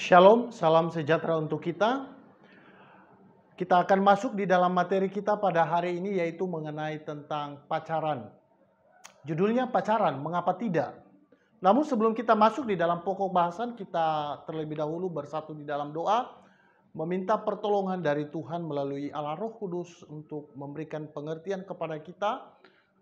Shalom, salam sejahtera untuk kita. Kita akan masuk di dalam materi kita pada hari ini yaitu mengenai tentang pacaran. Judulnya pacaran, mengapa tidak? Namun sebelum kita masuk di dalam pokok bahasan, kita terlebih dahulu bersatu di dalam doa, meminta pertolongan dari Tuhan melalui Allah Roh Kudus untuk memberikan pengertian kepada kita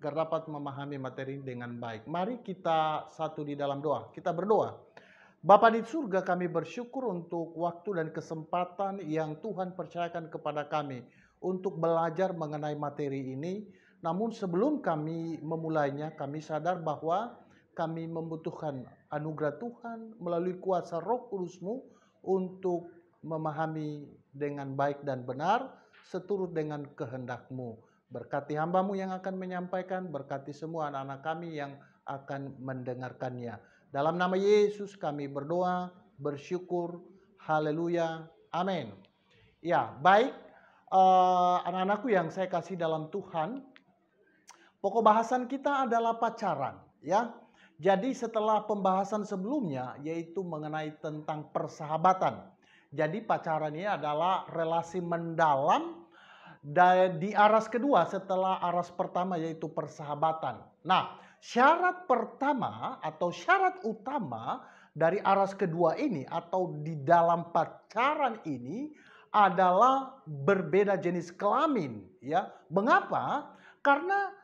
agar dapat memahami materi dengan baik. Mari kita satu di dalam doa. Kita berdoa. Bapa di surga, kami bersyukur untuk waktu dan kesempatan yang Tuhan percayakan kepada kami untuk belajar mengenai materi ini. Namun sebelum kami memulainya, kami sadar bahwa kami membutuhkan anugerah Tuhan melalui kuasa Roh Kudus-Mu untuk memahami dengan baik dan benar seturut dengan kehendak-Mu. Berkati hamba-Mu yang akan menyampaikan, berkati semua anak-anak kami yang akan mendengarkannya. Dalam nama Yesus kami berdoa, bersyukur, haleluya, amin. Ya, baik, anak-anakku yang saya kasih dalam Tuhan, pokok bahasan kita adalah pacaran, ya. Jadi setelah pembahasan sebelumnya, yaitu mengenai tentang persahabatan. Jadi pacaran ini adalah relasi mendalam di aras kedua setelah aras pertama yaitu persahabatan. Nah, syarat pertama atau syarat utama dari aras kedua ini atau di dalam pacaran ini adalah berbeda jenis kelamin, ya. Mengapa? Karena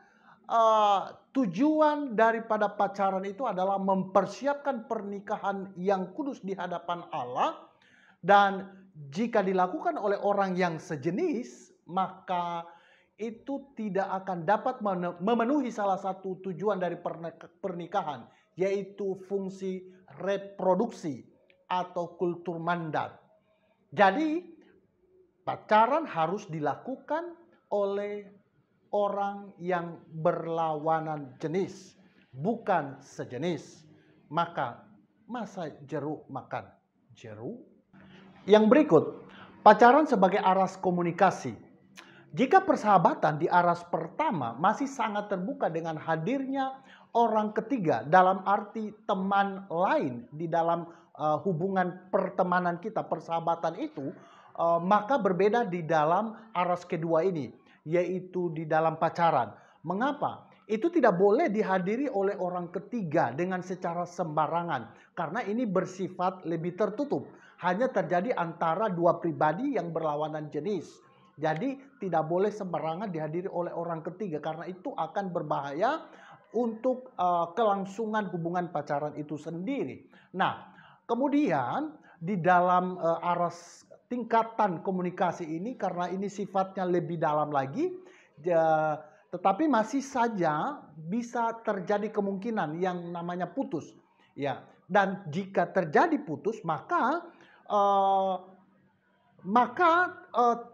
tujuan daripada pacaran itu adalah mempersiapkan pernikahan yang kudus di hadapan Allah, dan jika dilakukan oleh orang yang sejenis, maka itu tidak akan dapat memenuhi salah satu tujuan dari pernikahan, yaitu fungsi reproduksi atau kultur mandat. Jadi pacaran harus dilakukan oleh orang yang berlawanan jenis, bukan sejenis. Maka masa jeruk makan jeruk? Yang berikut, pacaran sebagai aras komunikasi. Jika persahabatan di aras pertama masih sangat terbuka dengan hadirnya orang ketiga dalam arti teman lain di dalam hubungan pertemanan kita, persahabatan itu, maka berbeda di dalam aras kedua ini, yaitu di dalam pacaran. Mengapa? Itu tidak boleh dihadiri oleh orang ketiga dengan secara sembarangan, karena ini bersifat lebih tertutup. Hanya terjadi antara dua pribadi yang berlawanan jenis. Jadi tidak boleh sembarangan dihadiri oleh orang ketiga karena itu akan berbahaya untuk kelangsungan hubungan pacaran itu sendiri. Nah, kemudian di dalam aras tingkatan komunikasi ini, karena ini sifatnya lebih dalam lagi, tetapi masih saja bisa terjadi kemungkinan yang namanya putus, ya. Dan jika terjadi putus, maka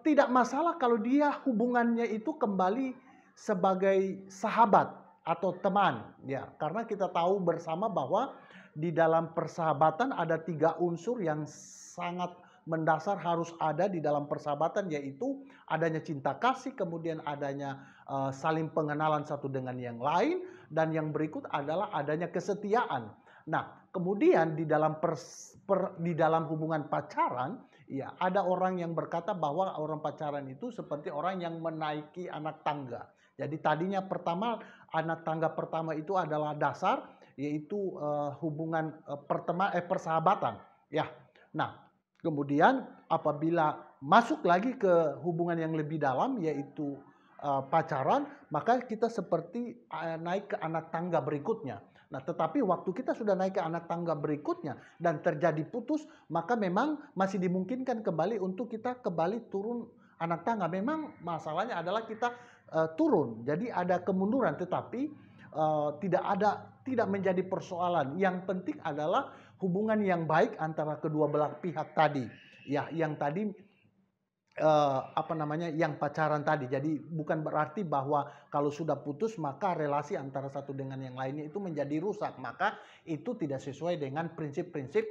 tidak masalah kalau dia hubungannya itu kembali sebagai sahabat atau teman, ya. Karena kita tahu bersama bahwa di dalam persahabatan ada 3 unsur yang sangat mendasar harus ada di dalam persahabatan, yaitu adanya cinta kasih, kemudian adanya saling pengenalan satu dengan yang lain, dan yang berikut adalah adanya kesetiaan. Nah, kemudian di dalam hubungan pacaran, ya, ada orang yang berkata bahwa orang pacaran itu seperti orang yang menaiki anak tangga. Jadi tadinya pertama anak tangga pertama itu adalah dasar, yaitu hubungan persahabatan, ya. Nah, kemudian apabila masuk lagi ke hubungan yang lebih dalam yaitu pacaran, maka kita seperti naik ke anak tangga berikutnya. Nah, tetapi waktu kita sudah naik ke anak tangga berikutnya dan terjadi putus, maka memang masih dimungkinkan kembali untuk kita kembali turun anak tangga. Memang masalahnya adalah kita turun, jadi ada kemunduran, tetapi tidak menjadi persoalan. Yang penting adalah hubungan yang baik antara kedua belah pihak tadi, ya, yang tadi yang pacaran tadi. Jadi bukan berarti bahwa kalau sudah putus maka relasi antara satu dengan yang lainnya itu menjadi rusak. Maka itu tidak sesuai dengan prinsip-prinsip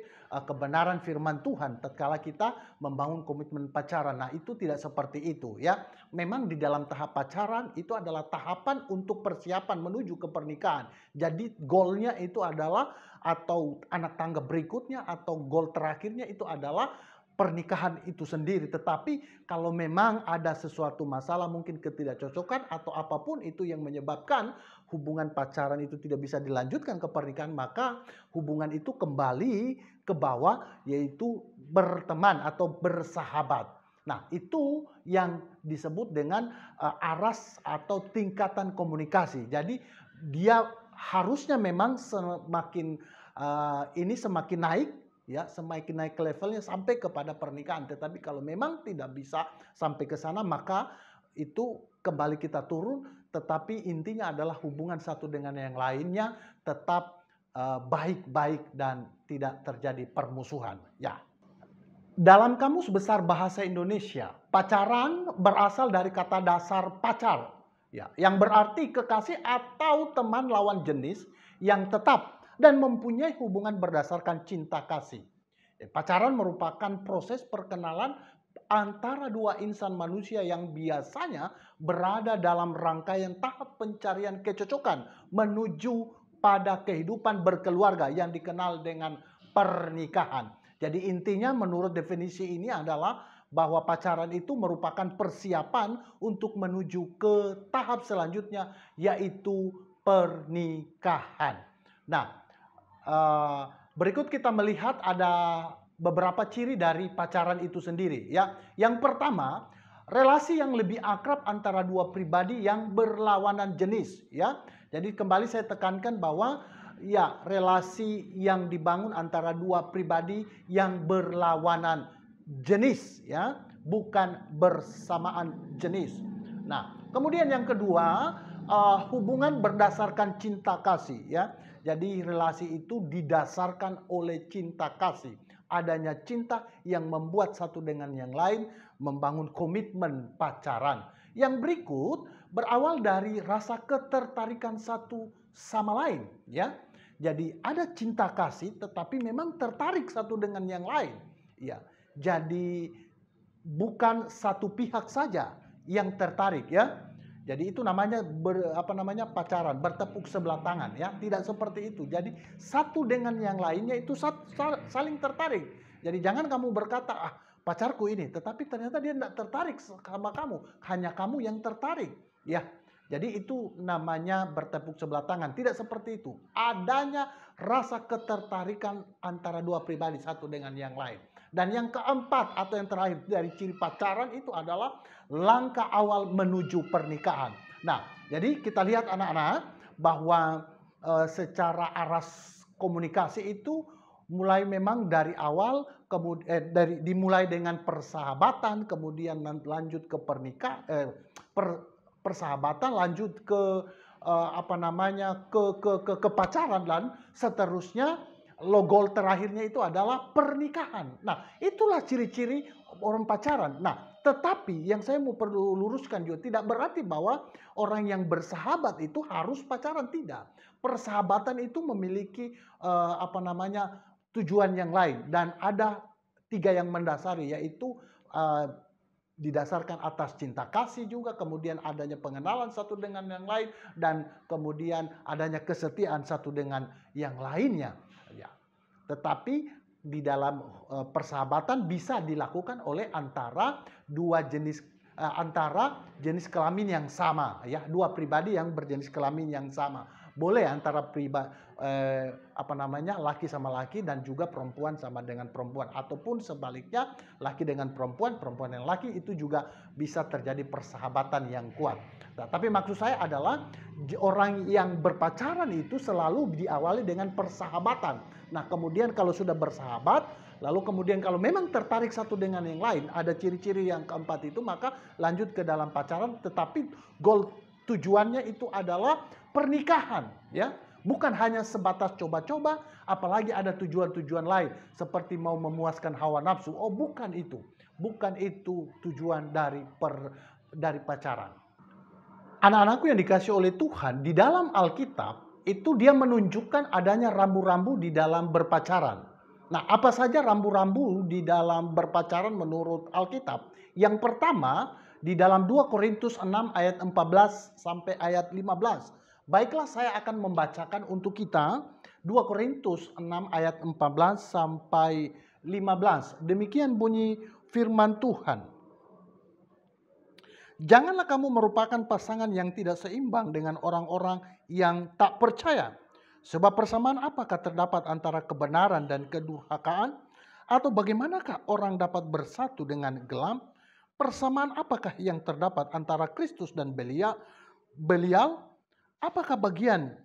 kebenaran firman Tuhan tatkala kita membangun komitmen pacaran. Nah, itu tidak seperti itu ya. Memang di dalam tahap pacaran itu adalah tahapan untuk persiapan menuju ke pernikahan. Jadi goalnya itu adalah, atau anak tangga berikutnya atau goal terakhirnya itu adalah pernikahan itu sendiri. Tetapi kalau memang ada sesuatu masalah, mungkin ketidakcocokan atau apapun itu yang menyebabkan hubungan pacaran itu tidak bisa dilanjutkan ke pernikahan, maka hubungan itu kembali ke bawah, yaitu berteman atau bersahabat. Nah, itu yang disebut dengan aras atau tingkatan komunikasi. Jadi dia harusnya memang semakin semakin naik, ya, semakin naik ke levelnya sampai kepada pernikahan. Tetapi kalau memang tidak bisa sampai ke sana, maka itu kembali kita turun. Tetapi intinya adalah hubungan satu dengan yang lainnya tetap baik-baik dan tidak terjadi permusuhan. Ya. Dalam Kamus Besar Bahasa Indonesia, pacaran berasal dari kata dasar pacar, ya, yang berarti kekasih atau teman lawan jenis yang tetap dan mempunyai hubungan berdasarkan cinta kasih. Pacaran merupakan proses perkenalan antara dua insan manusia yang biasanya berada dalam rangkaian tahap pencarian kecocokan menuju pada kehidupan berkeluarga yang dikenal dengan pernikahan. Jadi intinya menurut definisi ini adalah bahwa pacaran itu merupakan persiapan untuk menuju ke tahap selanjutnya, yaitu pernikahan. Nah, berikut kita melihat ada beberapa ciri dari pacaran itu sendiri, ya. Yang pertama, relasi yang lebih akrab antara dua pribadi yang berlawanan jenis, ya. Jadi kembali saya tekankan bahwa ya, relasi yang dibangun antara dua pribadi yang berlawanan jenis, ya, bukan bersamaan jenis. Nah, kemudian yang kedua, hubungan berdasarkan cinta kasih, ya. Jadi relasi itu didasarkan oleh cinta kasih. Adanya cinta yang membuat satu dengan yang lain membangun komitmen pacaran. Yang berikut berawal dari rasa ketertarikan satu sama lain, ya. Jadi ada cinta kasih tetapi memang tertarik satu dengan yang lain, ya. Jadi bukan satu pihak saja yang tertarik, ya. Jadi itu namanya pacaran, bertepuk sebelah tangan, ya. Tidak seperti itu. Jadi satu dengan yang lainnya itu saling tertarik. Jadi jangan kamu berkata, pacarku ini, tetapi ternyata dia tidak tertarik sama kamu, hanya kamu yang tertarik, ya. Jadi itu namanya bertepuk sebelah tangan. Tidak seperti itu. Adanya rasa ketertarikan antara dua pribadi satu dengan yang lain. Dan yang keempat atau yang terakhir dari ciri pacaran itu adalah langkah awal menuju pernikahan. Nah, jadi kita lihat anak-anak bahwa secara aras komunikasi itu mulai memang dari awal, dimulai dengan persahabatan, kemudian lanjut ke pernikahan, persahabatan, lanjut ke ke pacaran, dan seterusnya goal terakhirnya itu adalah pernikahan. Nah, itulah ciri-ciri orang pacaran. Nah, tetapi yang saya mau perlu luruskan juga, tidak berarti bahwa orang yang bersahabat itu harus pacaran, tidak. Persahabatan itu memiliki tujuan yang lain, dan ada 3 yang mendasari, yaitu didasarkan atas cinta kasih juga, kemudian adanya pengenalan satu dengan yang lain, dan kemudian adanya kesetiaan satu dengan yang lainnya. Ya. Tetapi di dalam persahabatan bisa dilakukan oleh antara jenis kelamin yang sama, ya, dua pribadi yang berjenis kelamin yang sama. Boleh antara laki sama laki dan juga perempuan sama dengan perempuan, ataupun sebaliknya laki dengan perempuan, perempuan dan laki, itu juga bisa terjadi persahabatan yang kuat. Nah, tapi maksud saya adalah orang yang berpacaran itu selalu diawali dengan persahabatan. Nah, kemudian kalau sudah bersahabat, lalu kemudian kalau memang tertarik satu dengan yang lain, ada ciri-ciri yang keempat itu, maka lanjut ke dalam pacaran, tetapi goal tujuannya itu adalah pernikahan, ya. Bukan hanya sebatas coba-coba, apalagi ada tujuan-tujuan lain seperti mau memuaskan hawa nafsu. Oh, bukan itu. Bukan itu tujuan dari pacaran. Anak-anakku yang dikasih oleh Tuhan, di dalam Alkitab itu dia menunjukkan adanya rambu-rambu di dalam berpacaran. Nah, apa saja rambu-rambu di dalam berpacaran menurut Alkitab? Yang pertama, di dalam 2 Korintus 6 ayat 14 sampai ayat 15. Baiklah, saya akan membacakan untuk kita 2 Korintus 6 ayat 14 sampai 15. Demikian bunyi firman Tuhan. Janganlah kamu merupakan pasangan yang tidak seimbang dengan orang-orang yang tak percaya. Sebab persamaan apakah terdapat antara kebenaran dan kedurhakaan? Atau bagaimanakah orang dapat bersatu dengan gelap? Persamaan apakah yang terdapat antara Kristus dan Belial? Apakah bagian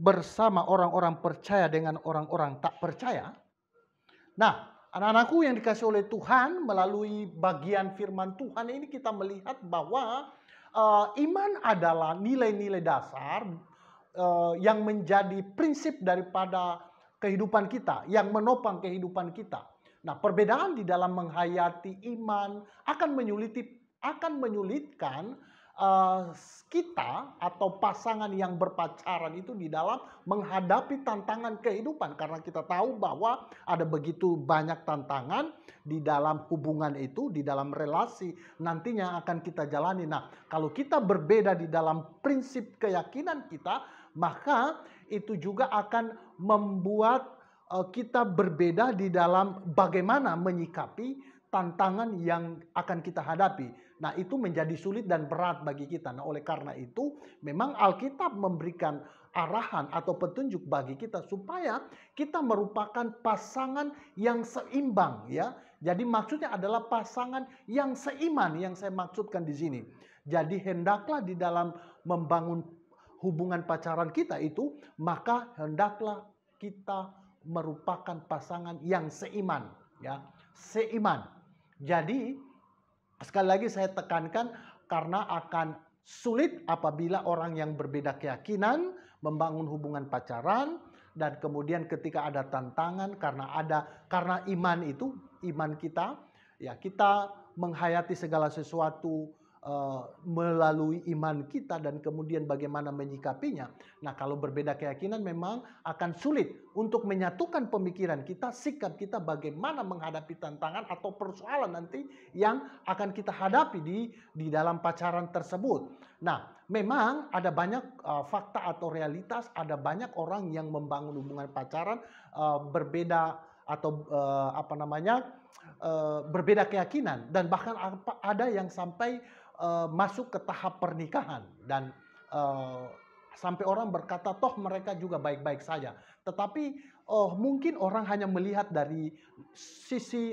bersama orang-orang percaya dengan orang-orang tak percaya? Nah, anak-anakku yang dikasih oleh Tuhan, melalui bagian firman Tuhan ini kita melihat bahwa iman adalah nilai-nilai dasar yang menjadi prinsip daripada kehidupan kita, yang menopang kehidupan kita. Nah, perbedaan di dalam menghayati iman akan menyulitkan kita atau pasangan yang berpacaran itu di dalam menghadapi tantangan kehidupan, karena kita tahu bahwa ada begitu banyak tantangan di dalam hubungan itu, di dalam relasi nantinya akan kita jalani. Nah, kalau kita berbeda di dalam prinsip keyakinan kita, maka itu juga akan membuat kita berbeda di dalam bagaimana menyikapi tantangan yang akan kita hadapi. Nah, itu menjadi sulit dan berat bagi kita. Nah, oleh karena itu memang Alkitab memberikan arahan atau petunjuk bagi kita supaya kita merupakan pasangan yang seimbang, ya. Jadi maksudnya adalah pasangan yang seiman yang saya maksudkan di sini. Jadi hendaklah di dalam membangun hubungan pacaran kita itu, maka hendaklah kita merupakan pasangan yang seiman, ya. Seiman. Jadi sekali lagi saya tekankan, karena akan sulit apabila orang yang berbeda keyakinan membangun hubungan pacaran, dan kemudian ketika ada tantangan karena iman kita, ya, kita menghayati segala sesuatu melalui iman kita dan kemudian bagaimana menyikapinya. Nah, kalau berbeda keyakinan memang akan sulit untuk menyatukan pemikiran kita, sikap kita bagaimana menghadapi tantangan atau persoalan nanti yang akan kita hadapi di dalam pacaran tersebut. Nah, memang ada banyak fakta atau realitas, ada banyak orang yang membangun hubungan pacaran berbeda atau berbeda keyakinan, dan bahkan ada yang sampai masuk ke tahap pernikahan, dan sampai orang berkata toh mereka juga baik-baik saja. Tetapi mungkin orang hanya melihat dari sisi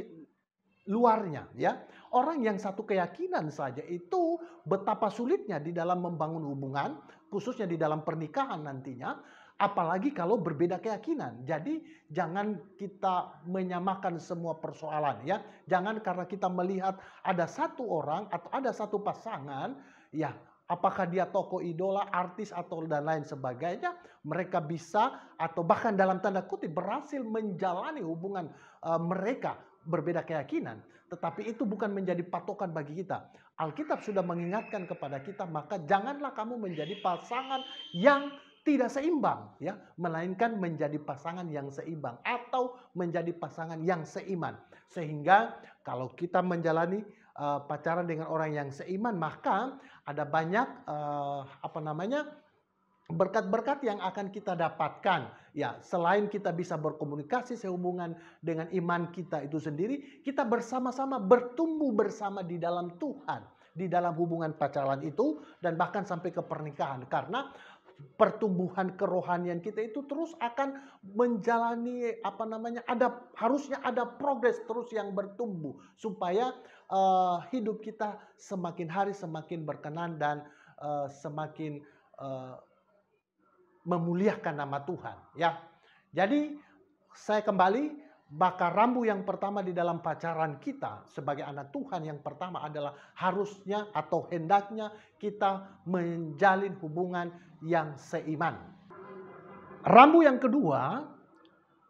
luarnya, ya. Orang yang satu keyakinan saja itu betapa sulitnya di dalam membangun hubungan, khususnya di dalam pernikahan nantinya, apalagi kalau berbeda keyakinan. Jadi jangan kita menyamakan semua persoalan, ya. Jangan karena kita melihat ada satu orang atau ada satu pasangan, ya, apakah dia tokoh idola, artis atau dan lain sebagainya, mereka bisa atau bahkan dalam tanda kutip berhasil menjalani hubungan mereka berbeda keyakinan. Tetapi itu bukan menjadi patokan bagi kita. Alkitab sudah mengingatkan kepada kita, maka janganlah kamu menjadi pasangan yang tidak seimbang, ya, melainkan menjadi pasangan yang seimbang atau menjadi pasangan yang seiman. Sehingga kalau kita menjalani pacaran dengan orang yang seiman, maka ada banyak berkat-berkat yang akan kita dapatkan. Ya, selain kita bisa berkomunikasi sehubungan dengan iman kita itu sendiri, kita bersama-sama bertumbuh bersama di dalam Tuhan, di dalam hubungan pacaran itu, dan bahkan sampai ke pernikahan. Karena pertumbuhan kerohanian kita itu terus akan menjalani harusnya ada progres terus yang bertumbuh supaya hidup kita semakin hari semakin berkenan dan semakin memuliakan nama Tuhan, ya. Jadi saya kembali, maka rambu yang pertama di dalam pacaran kita sebagai anak Tuhan yang pertama adalah harusnya atau hendaknya kita menjalin hubungan yang seiman. Rambu yang kedua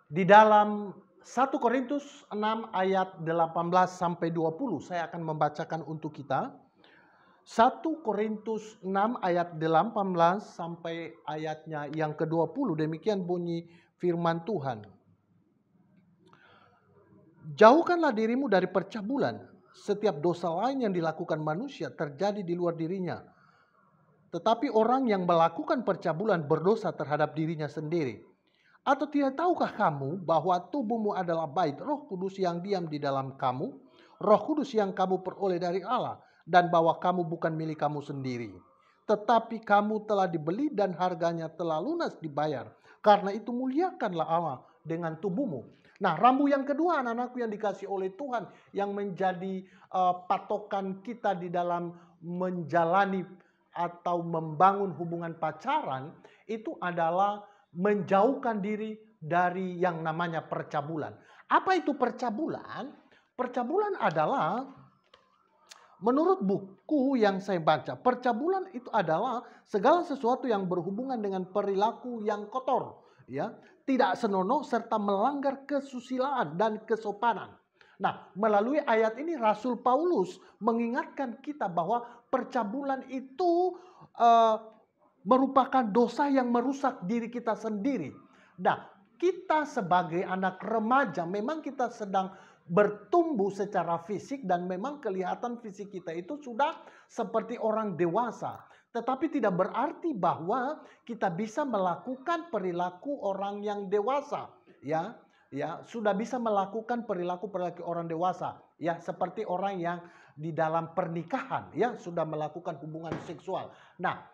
di dalam 1 Korintus 6 ayat 18 sampai 20. Saya akan membacakan untuk kita. 1 Korintus 6 ayat 18 sampai ayatnya yang ke-20. Demikian bunyi firman Tuhan. Jauhkanlah dirimu dari percabulan. Setiap dosa lain yang dilakukan manusia terjadi di luar dirinya. Tetapi orang yang melakukan percabulan berdosa terhadap dirinya sendiri. Atau tidak tahukah kamu bahwa tubuhmu adalah bait Roh Kudus yang diam di dalam kamu, Roh Kudus yang kamu peroleh dari Allah, dan bahwa kamu bukan milik kamu sendiri. Tetapi kamu telah dibeli dan harganya telah lunas dibayar. Karena itu muliakanlah Allah dengan tubuhmu. Nah, rambu yang kedua anak-anakku yang dikasih oleh Tuhan, yang menjadi patokan kita di dalam menjalani atau membangun hubungan pacaran, itu adalah menjauhkan diri dari yang namanya percabulan. Apa itu percabulan? Percabulan adalah, menurut buku yang saya baca, percabulan itu adalah segala sesuatu yang berhubungan dengan perilaku yang kotor, ya, tidak senonoh serta melanggar kesusilaan dan kesopanan. Nah, melalui ayat ini Rasul Paulus mengingatkan kita bahwa percabulan itu merupakan dosa yang merusak diri kita sendiri. Nah, kita sebagai anak remaja memang kita sedang bertumbuh secara fisik dan memang kelihatan fisik kita itu sudah seperti orang dewasa. Tetapi tidak berarti bahwa kita bisa melakukan perilaku orang yang dewasa, ya. Ya, sudah bisa melakukan perilaku orang dewasa, ya, seperti orang yang di dalam pernikahan, ya, sudah melakukan hubungan seksual. Nah,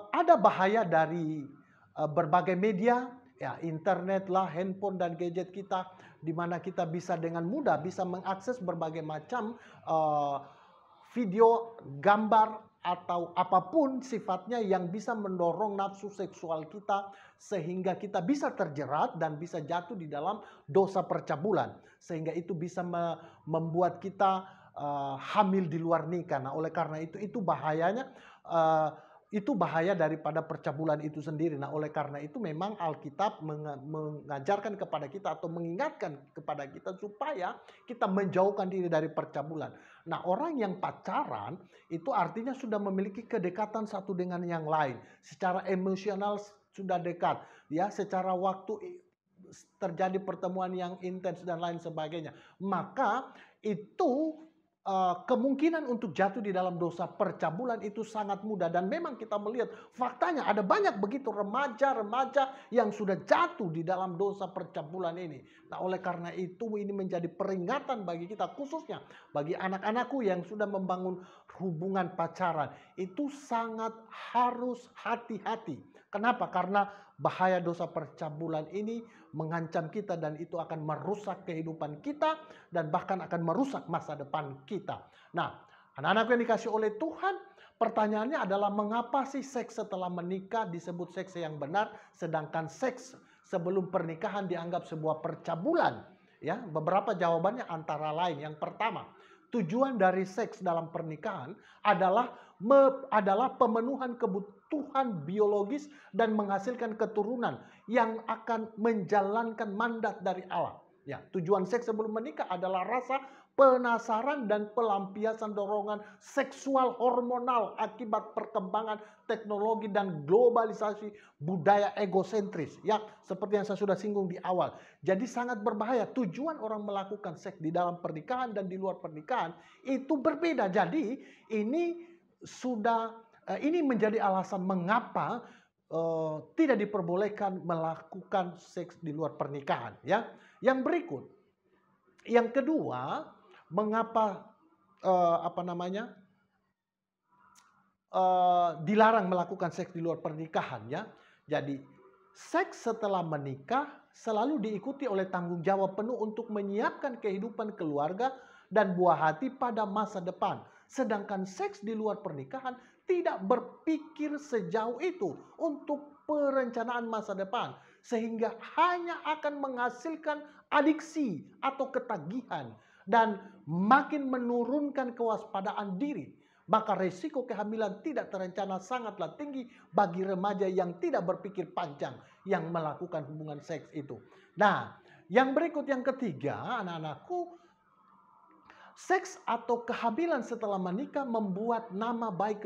ada bahaya dari berbagai media, ya, internet lah, handphone dan gadget kita, di mana kita bisa dengan mudah bisa mengakses berbagai macam video, gambar, atau apapun sifatnya yang bisa mendorong nafsu seksual kita sehingga kita bisa terjerat dan bisa jatuh di dalam dosa percabulan, sehingga itu bisa membuat kita hamil di luar nikah. Nah, oleh karena itu bahayanya, itu bahaya daripada percabulan itu sendiri. Nah, oleh karena itu memang Alkitab mengajarkan kepada kita atau mengingatkan kepada kita supaya kita menjauhkan diri dari percabulan. Nah, orang yang pacaran itu artinya sudah memiliki kedekatan satu dengan yang lain. Secara emosional sudah dekat, ya, secara waktu terjadi pertemuan yang intens dan lain sebagainya. Maka itu kemungkinan untuk jatuh di dalam dosa percabulan itu sangat mudah. Dan memang kita melihat faktanya ada banyak begitu remaja-remaja yang sudah jatuh di dalam dosa percabulan ini. Nah, oleh karena itu ini menjadi peringatan bagi kita, khususnya bagi anak-anakku yang sudah membangun hubungan pacaran. Itu sangat harus hati-hati. Kenapa? Karena bahaya dosa percabulan ini mengancam kita dan itu akan merusak kehidupan kita dan bahkan akan merusak masa depan kita. Nah, anak-anak yang dikasih oleh Tuhan, pertanyaannya adalah mengapa sih seks setelah menikah disebut seks yang benar sedangkan seks sebelum pernikahan dianggap sebuah percabulan? Ya, beberapa jawabannya antara lain. Yang pertama, tujuan dari seks dalam pernikahan adalah pemenuhan kebutuhan biologis dan menghasilkan keturunan yang akan menjalankan mandat dari Allah. Ya, tujuan seks sebelum menikah adalah rasa penasaran dan pelampiasan dorongan seksual hormonal akibat perkembangan teknologi dan globalisasi budaya egosentris. Ya, seperti yang saya sudah singgung di awal. Jadi sangat berbahaya. Tujuan orang melakukan seks di dalam pernikahan dan di luar pernikahan itu berbeda. Jadi ini menjadi alasan mengapa tidak diperbolehkan melakukan seks di luar pernikahan, ya. Yang berikut, yang kedua, mengapa dilarang melakukan seks di luar pernikahan, ya. Jadi seks setelah menikah selalu diikuti oleh tanggung jawab penuh untuk menyiapkan kehidupan keluarga dan buah hati pada masa depan. Sedangkan seks di luar pernikahan tidak berpikir sejauh itu untuk perencanaan masa depan. Sehingga hanya akan menghasilkan adiksi atau ketagihan dan makin menurunkan kewaspadaan diri. Maka resiko kehamilan tidak terencana sangatlah tinggi bagi remaja yang tidak berpikir panjang, yang melakukan hubungan seks itu. Nah, yang berikut yang ketiga, anak-anakku, seks atau kehamilan setelah menikah membuat nama baik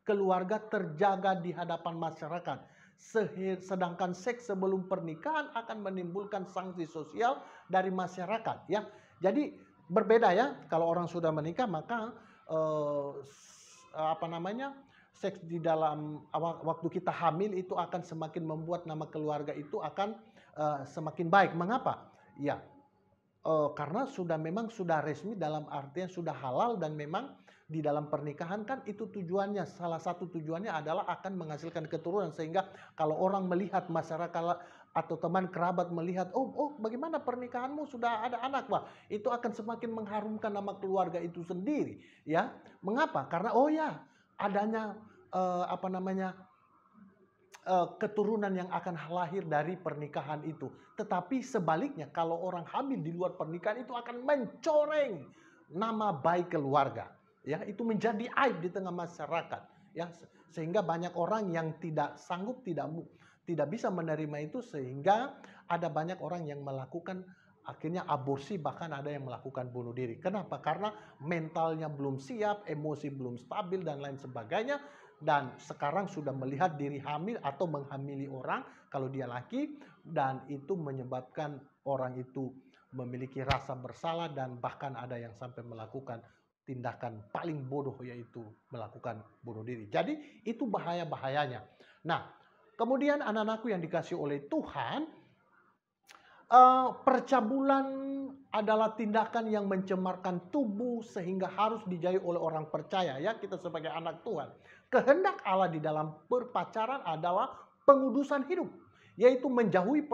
keluarga terjaga di hadapan masyarakat. Sedangkan seks sebelum pernikahan akan menimbulkan sanksi sosial dari masyarakat, ya. Jadi berbeda ya, kalau orang sudah menikah maka seks di dalam waktu kita hamil itu akan semakin membuat nama keluarga itu akan semakin baik. Mengapa? Ya, karena memang sudah resmi, dalam artian sudah halal, dan memang di dalam pernikahan kan itu tujuannya, salah satu tujuannya adalah akan menghasilkan keturunan, sehingga kalau orang melihat, masyarakat atau teman kerabat melihat, oh bagaimana pernikahanmu sudah ada anak, wah itu akan semakin mengharumkan nama keluarga itu sendiri, ya. Mengapa? Karena adanya keturunan yang akan lahir dari pernikahan itu. Tetapi sebaliknya, kalau orang hamil di luar pernikahan itu akan mencoreng nama baik keluarga, ya. Itu menjadi aib di tengah masyarakat, ya, sehingga banyak orang yang tidak sanggup, tidak bisa menerima itu, sehingga ada banyak orang yang melakukan akhirnya aborsi, bahkan ada yang melakukan bunuh diri. Kenapa? Karena mentalnya belum siap, emosi belum stabil, dan lain sebagainya. Dan sekarang sudah melihat diri hamil atau menghamili orang kalau dia laki, dan itu menyebabkan orang itu memiliki rasa bersalah, dan bahkan ada yang sampai melakukan tindakan paling bodoh, yaitu melakukan bunuh diri. Jadi itu bahaya-bahayanya. Nah, kemudian anak-anakku yang dikasih oleh Tuhan, percabulan adalah tindakan yang mencemarkan tubuh sehingga harus dijauhi oleh orang percaya, ya, kita sebagai anak Tuhan. Kehendak Allah di dalam berpacaran adalah pengudusan hidup, yaitu menjauhi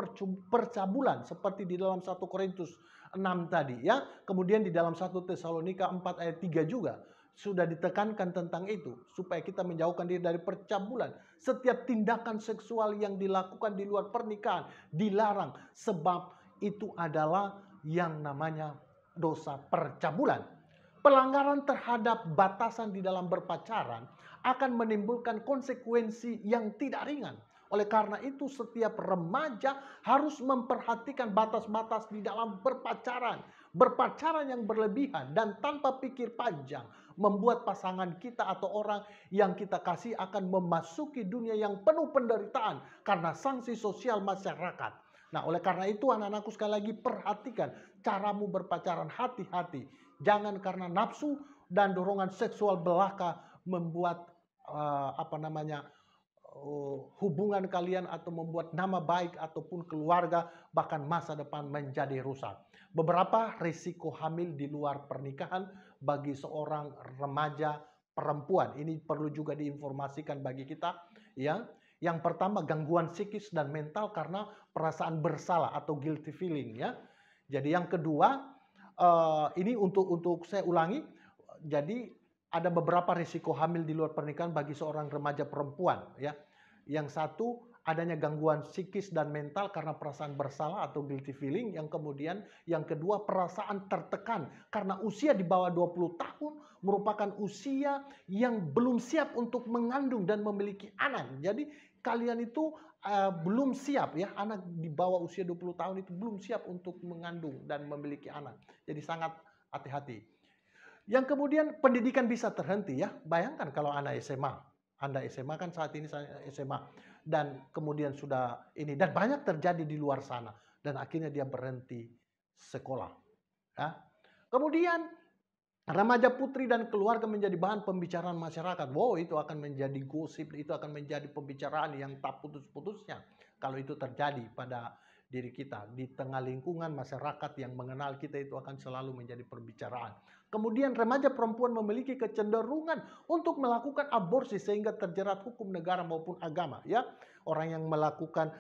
percabulan, seperti di dalam 1 Korintus 6 tadi, ya. Kemudian di dalam 1 Tesalonika 4 ayat 3 juga sudah ditekankan tentang itu, supaya kita menjauhkan diri dari percabulan. Setiap tindakan seksual yang dilakukan di luar pernikahan dilarang, sebab itu adalah yang namanya dosa percabulan. Pelanggaran terhadap batasan di dalam berpacaran akan menimbulkan konsekuensi yang tidak ringan. Oleh karena itu, setiap remaja harus memperhatikan batas-batas di dalam berpacaran. Berpacaran yang berlebihan dan tanpa pikir panjang membuat pasangan kita atau orang yang kita kasih akan memasuki dunia yang penuh penderitaan karena sanksi sosial masyarakat. Nah, oleh karena itu, anak-anakku, sekali lagi perhatikan caramu berpacaran, hati-hati. Jangan karena nafsu dan dorongan seksual belaka membuat hubungan kalian atau membuat nama baik ataupun keluarga, bahkan masa depan menjadi rusak. Beberapa risiko hamil di luar pernikahan bagi seorang remaja perempuan, ini perlu juga diinformasikan bagi kita, ya. Yang pertama, gangguan psikis dan mental karena perasaan bersalah atau guilty feeling, ya. Jadi yang kedua, ini untuk saya ulangi, jadi ada beberapa risiko hamil di luar pernikahan bagi seorang remaja perempuan, ya. Yang satu, adanya gangguan psikis dan mental karena perasaan bersalah atau guilty feeling. Yang kedua, perasaan tertekan karena usia di bawah 20 tahun merupakan usia yang belum siap untuk mengandung dan memiliki anak. Jadi kalian itu belum siap, ya, anak di bawah usia 20 tahun itu belum siap untuk mengandung dan memiliki anak. Jadi sangat hati-hati. Yang kemudian, pendidikan bisa terhenti, ya. Bayangkan kalau anak SMA. Anda SMA kan saat ini saya SMA. Dan kemudian sudah ini. Dan banyak terjadi di luar sana. Dan akhirnya dia berhenti sekolah. Ya. Kemudian remaja putri dan keluarga menjadi bahan pembicaraan masyarakat. Wow, itu akan menjadi gosip. Itu akan menjadi pembicaraan yang tak putus-putusnya. Kalau itu terjadi pada diri kita. Di tengah lingkungan masyarakat yang mengenal kita, itu akan selalu menjadi perbicaraan. Kemudian remaja perempuan memiliki kecenderungan untuk melakukan aborsi sehingga terjerat hukum negara maupun agama, ya. Orang yang melakukan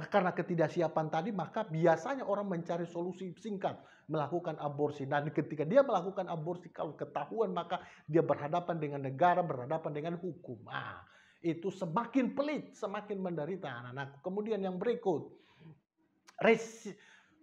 karena ketidaksiapan tadi, maka biasanya orang mencari solusi singkat, melakukan aborsi. Dan ketika dia melakukan aborsi, kalau ketahuan, maka dia berhadapan dengan negara, berhadapan dengan hukum. Itu semakin pelit, semakin menderita anak-anak. Kemudian yang berikut,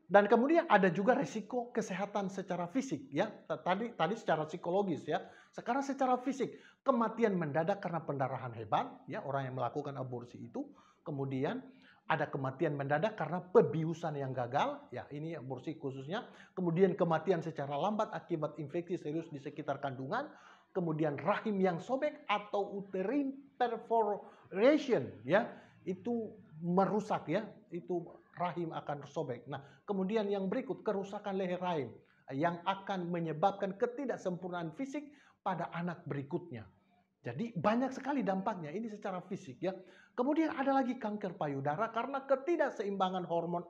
dan kemudian ada juga risiko kesehatan secara fisik, ya. Tadi secara psikologis, ya. Sekarang secara fisik, kematian mendadak karena pendarahan hebat, ya, orang yang melakukan aborsi itu, Kemudian ada kematian mendadak karena pembiusan yang gagal, ya ini aborsi khususnya. Kemudian kematian secara lambat akibat infeksi serius di sekitar kandungan. Kemudian rahim yang sobek atau uterine perforation, ya itu merusak, ya itu rahim akan sobek. Nah, kemudian yang berikut kerusakan leher rahim yang akan menyebabkan ketidaksempurnaan fisik pada anak berikutnya. Jadi banyak sekali dampaknya ini secara fisik, ya. Kemudian ada lagi kanker payudara karena ketidakseimbangan hormon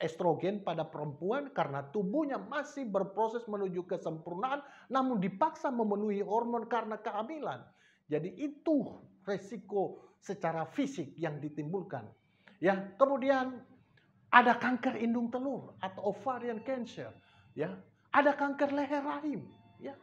estrogen pada perempuan karena tubuhnya masih berproses menuju kesempurnaan namun dipaksa memenuhi hormon karena kehamilan. Jadi itu resiko secara fisik yang ditimbulkan. Ya, kemudian ada kanker indung telur atau ovarian cancer, ya. Ada kanker leher rahim, ya.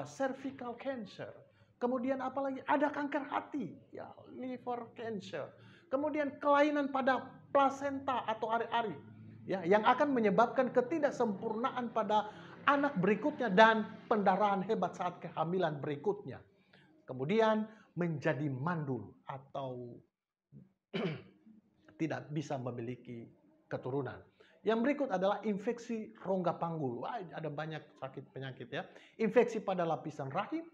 Cervical cancer. Kemudian apalagi ada kanker hati, ya, liver cancer. Kemudian kelainan pada plasenta atau ari-ari, ya, yang akan menyebabkan ketidaksempurnaan pada anak berikutnya dan pendarahan hebat saat kehamilan berikutnya. Kemudian menjadi mandul atau tidak bisa memiliki keturunan. Yang berikut adalah infeksi rongga panggul. Wah, ada banyak sakit penyakit, ya. Infeksi pada lapisan rahim.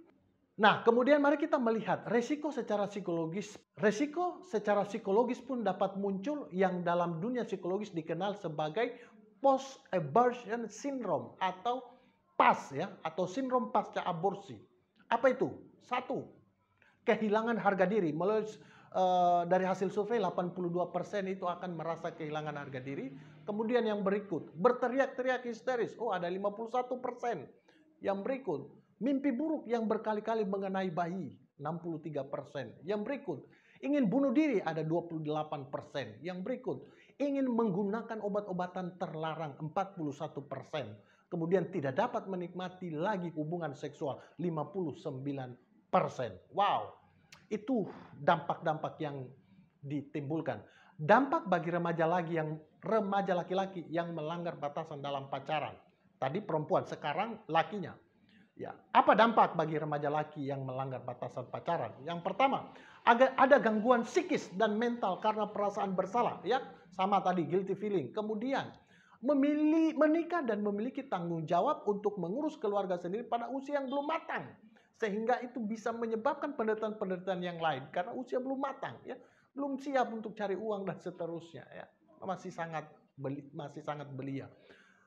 Nah, kemudian mari kita melihat resiko secara psikologis. Resiko secara psikologis pun dapat muncul yang dalam dunia psikologis dikenal sebagai post-abortion syndrome atau PAS, ya, atau sindrom pasca aborsi. Apa itu? Satu, kehilangan harga diri. Dari hasil survei 82% itu akan merasa kehilangan harga diri. Kemudian yang berikut, berteriak-teriak histeris. Oh, ada 51%. Yang berikut, mimpi buruk yang berkali-kali mengenai bayi, 63%. Yang berikut, ingin bunuh diri, ada 28%. Yang berikut, ingin menggunakan obat-obatan terlarang, 41%. Kemudian tidak dapat menikmati lagi hubungan seksual, 59%. Wow, itu dampak-dampak yang ditimbulkan. Dampak bagi remaja laki-laki yang melanggar batasan dalam pacaran. Tadi perempuan, sekarang lakinya. Ya, apa dampak bagi remaja laki yang melanggar batasan pacaran? Yang pertama, ada gangguan psikis dan mental karena perasaan bersalah, ya. Sama tadi, guilty feeling. Kemudian, menikah dan memiliki tanggung jawab untuk mengurus keluarga sendiri pada usia yang belum matang. Sehingga itu bisa menyebabkan penderitaan-penderitaan yang lain karena usia belum matang, ya. Belum siap untuk cari uang dan seterusnya, ya. Masih sangat belia.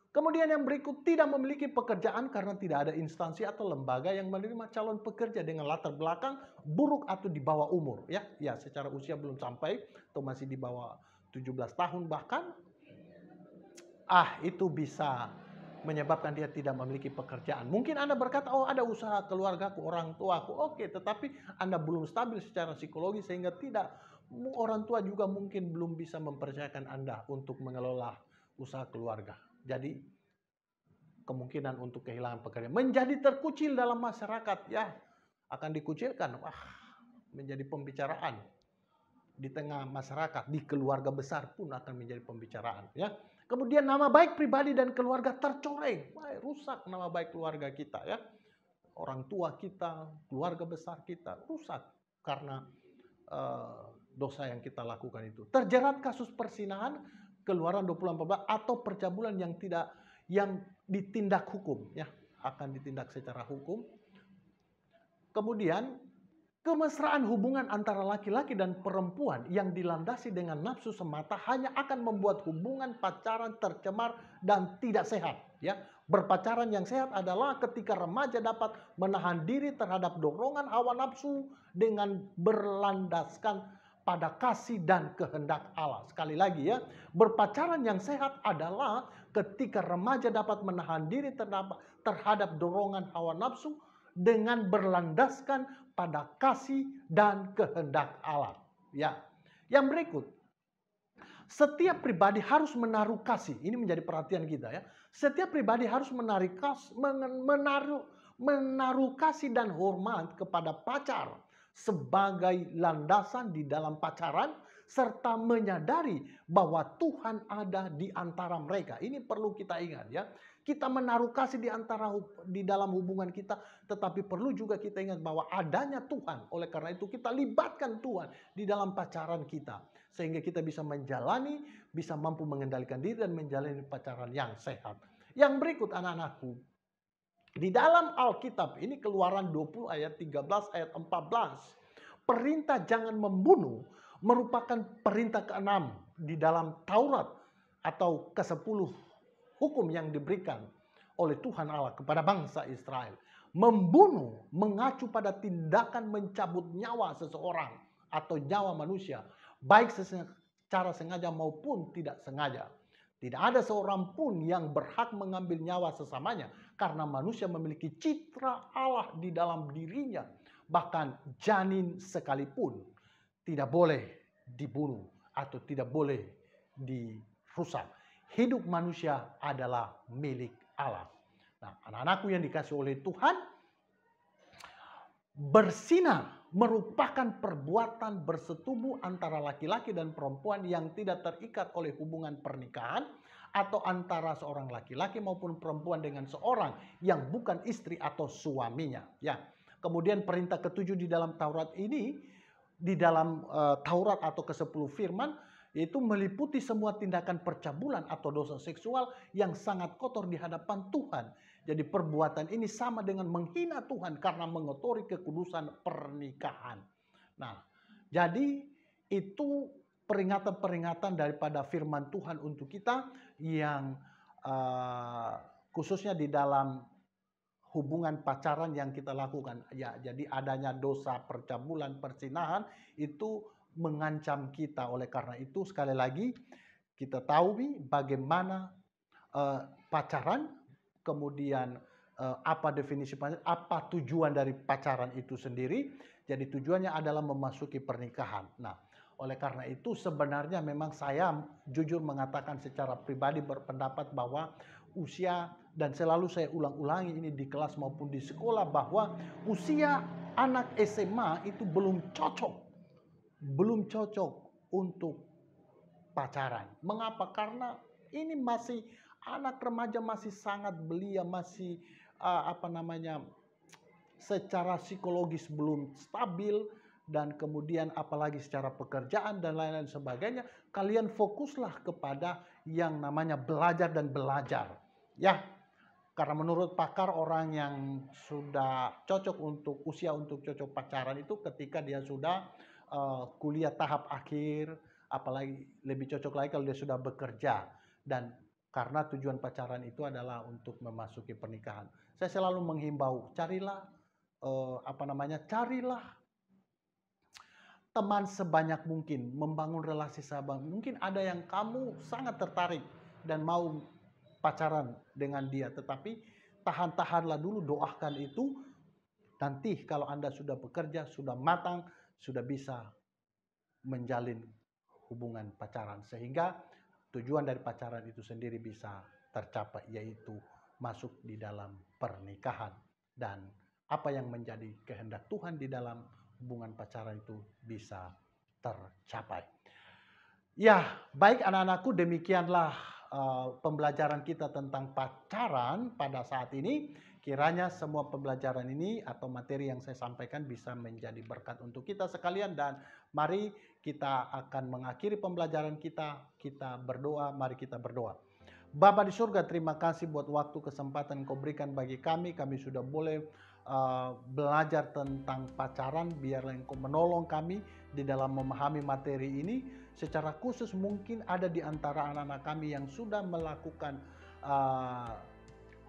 Kemudian yang berikut, tidak memiliki pekerjaan karena tidak ada instansi atau lembaga yang menerima calon pekerja dengan latar belakang buruk atau di bawah umur, ya. Ya, secara usia belum sampai atau masih di bawah 17 tahun bahkan. Itu bisa menyebabkan dia tidak memiliki pekerjaan. Mungkin Anda berkata, oh ada usaha keluargaku, orang tuaku. Oke, tetapi Anda belum stabil secara psikologi sehingga orang tua juga mungkin belum bisa mempercayakan Anda untuk mengelola usaha keluarga. Jadi kemungkinan untuk kehilangan pekerjaan. Menjadi terkucil dalam masyarakat, ya. Akan dikucilkan. Menjadi pembicaraan. Di tengah masyarakat, di keluarga besar pun akan menjadi pembicaraan, ya. Kemudian nama baik pribadi dan keluarga tercoreng. Rusak nama baik keluarga kita, ya. Orang tua kita, keluarga besar kita rusak karena dosa yang kita lakukan itu. Terjerat kasus persinahan, Keluaran 2014 atau percabulan yang ditindak hukum, ya, akan ditindak secara hukum. Kemudian kemesraan hubungan antara laki-laki dan perempuan yang dilandasi dengan nafsu semata hanya akan membuat hubungan pacaran tercemar dan tidak sehat, ya. Berpacaran yang sehat adalah ketika remaja dapat menahan diri terhadap dorongan hawa nafsu dengan berlandaskan pada kasih dan kehendak Allah. Sekali lagi, ya, berpacaran yang sehat adalah ketika remaja dapat menahan diri terhadap dorongan hawa nafsu dengan berlandaskan pada kasih dan kehendak Allah. Ya. Yang berikut, setiap pribadi harus menaruh kasih. Ini menjadi perhatian kita, ya. Setiap pribadi harus menaruh kasih dan hormat kepada pacar sebagai landasan di dalam pacaran, serta menyadari bahwa Tuhan ada di antara mereka. Ini perlu kita ingat, ya. Kita menaruh kasih di dalam hubungan kita, tetapi perlu juga kita ingat bahwa adanya Tuhan. Oleh karena itu kita libatkan Tuhan di dalam pacaran kita. sehingga kita bisa menjalani, bisa mampu mengendalikan diri dan menjalani pacaran yang sehat. Yang berikut anak-anakku, di dalam Alkitab ini Keluaran 20 ayat 13 ayat 14. Perintah jangan membunuh merupakan perintah ke-6 di dalam Taurat atau ke-10 hukum yang diberikan oleh Tuhan Allah kepada bangsa Israel. Membunuh mengacu pada tindakan mencabut nyawa seseorang atau nyawa manusia, baik secara sengaja maupun tidak sengaja. Tidak ada seorang pun yang berhak mengambil nyawa sesamanya karena manusia memiliki citra Allah di dalam dirinya. Bahkan janin sekalipun tidak boleh dibunuh atau tidak boleh dirusak. Hidup manusia adalah milik Allah. Nah, anak-anakku yang dikasih oleh Tuhan, berzina merupakan perbuatan bersetubuh antara laki-laki dan perempuan yang tidak terikat oleh hubungan pernikahan atau antara seorang laki-laki maupun perempuan dengan seorang yang bukan istri atau suaminya. Ya. Kemudian perintah ke-7 di dalam Taurat ini, di dalam Taurat atau ke-10 firman, yaitu meliputi semua tindakan percabulan atau dosa seksual yang sangat kotor di hadapan Tuhan. Jadi perbuatan ini sama dengan menghina Tuhan karena mengotori kekudusan pernikahan. Nah, jadi itu peringatan-peringatan daripada firman Tuhan untuk kita yang khususnya di dalam hubungan pacaran yang kita lakukan. Ya, jadi adanya dosa percabulan, perzinahan itu mengancam kita. Oleh karena itu sekali lagi kita tahu bagaimana pacaran, kemudian apa definisi pacaran, apa tujuan dari pacaran itu sendiri. Jadi tujuannya adalah memasuki pernikahan. Nah, oleh karena itu sebenarnya memang saya jujur mengatakan secara pribadi berpendapat bahwa usia, dan selalu saya ulang-ulangi ini di kelas maupun di sekolah, bahwa usia anak SMA itu belum cocok untuk pacaran. Mengapa? Karena ini masih anak remaja, masih sangat belia, masih secara psikologis belum stabil, dan kemudian apalagi secara pekerjaan dan lain-lain sebagainya. Kalian fokuslah kepada yang namanya belajar dan belajar. Ya, karena menurut pakar orang yang sudah cocok untuk usia untuk cocok pacaran itu ketika dia sudah kuliah tahap akhir, apalagi lebih cocok lagi kalau dia sudah bekerja. Dan karena tujuan pacaran itu adalah untuk memasuki pernikahan. Saya selalu menghimbau, carilah teman sebanyak mungkin, membangun relasi sahabat. Mungkin ada yang kamu sangat tertarik dan mau pacaran dengan dia, tetapi tahan-tahanlah dulu, doakan itu. Nanti kalau Anda sudah bekerja, sudah matang, sudah bisa menjalin hubungan pacaran, sehingga tujuan dari pacaran itu sendiri bisa tercapai, yaitu masuk di dalam pernikahan. Dan apa yang menjadi kehendak Tuhan di dalam hubungan pacaran itu bisa tercapai. Ya, baik anak-anakku, demikianlah pembelajaran kita tentang pacaran pada saat ini. Kiranya semua pembelajaran ini atau materi yang saya sampaikan bisa menjadi berkat untuk kita sekalian. Dan mari kita akan mengakhiri pembelajaran kita. Kita berdoa, mari kita berdoa. Bapa di surga, terima kasih buat waktu kesempatan Kau berikan bagi kami. Kami sudah boleh belajar tentang pacaran. Biarlah Engkau menolong kami di dalam memahami materi ini. Secara khusus mungkin ada di antara anak-anak kami yang sudah melakukan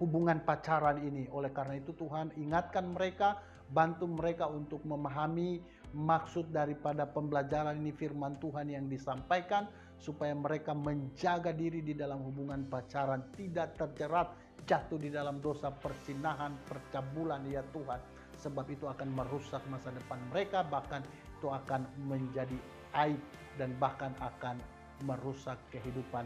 hubungan pacaran ini. Oleh karena itu Tuhan, ingatkan mereka, bantu mereka untuk memahami maksud daripada pembelajaran ini, firman Tuhan yang disampaikan, supaya mereka menjaga diri di dalam hubungan pacaran, tidak terjerat jatuh di dalam dosa persinahan, percabulan ya Tuhan. Sebab itu akan merusak masa depan mereka, bahkan itu akan menjadi aib dan bahkan akan merusak kehidupan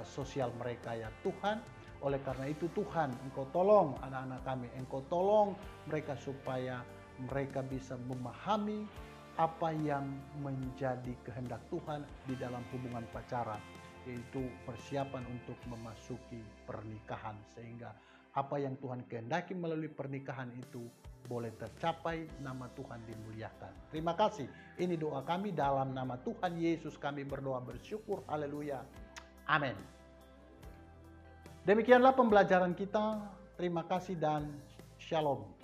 sosial mereka ya Tuhan. Oleh karena itu Tuhan, Engkau tolong anak-anak kami, Engkau tolong mereka supaya mereka bisa memahami apa yang menjadi kehendak Tuhan di dalam hubungan pacaran, yaitu persiapan untuk memasuki pernikahan, sehingga apa yang Tuhan kehendaki melalui pernikahan itu boleh tercapai, nama Tuhan dimuliakan. Terima kasih. Ini doa kami dalam nama Tuhan Yesus kami berdoa bersyukur. Haleluya. Amin. Demikianlah pembelajaran kita. Terima kasih dan shalom.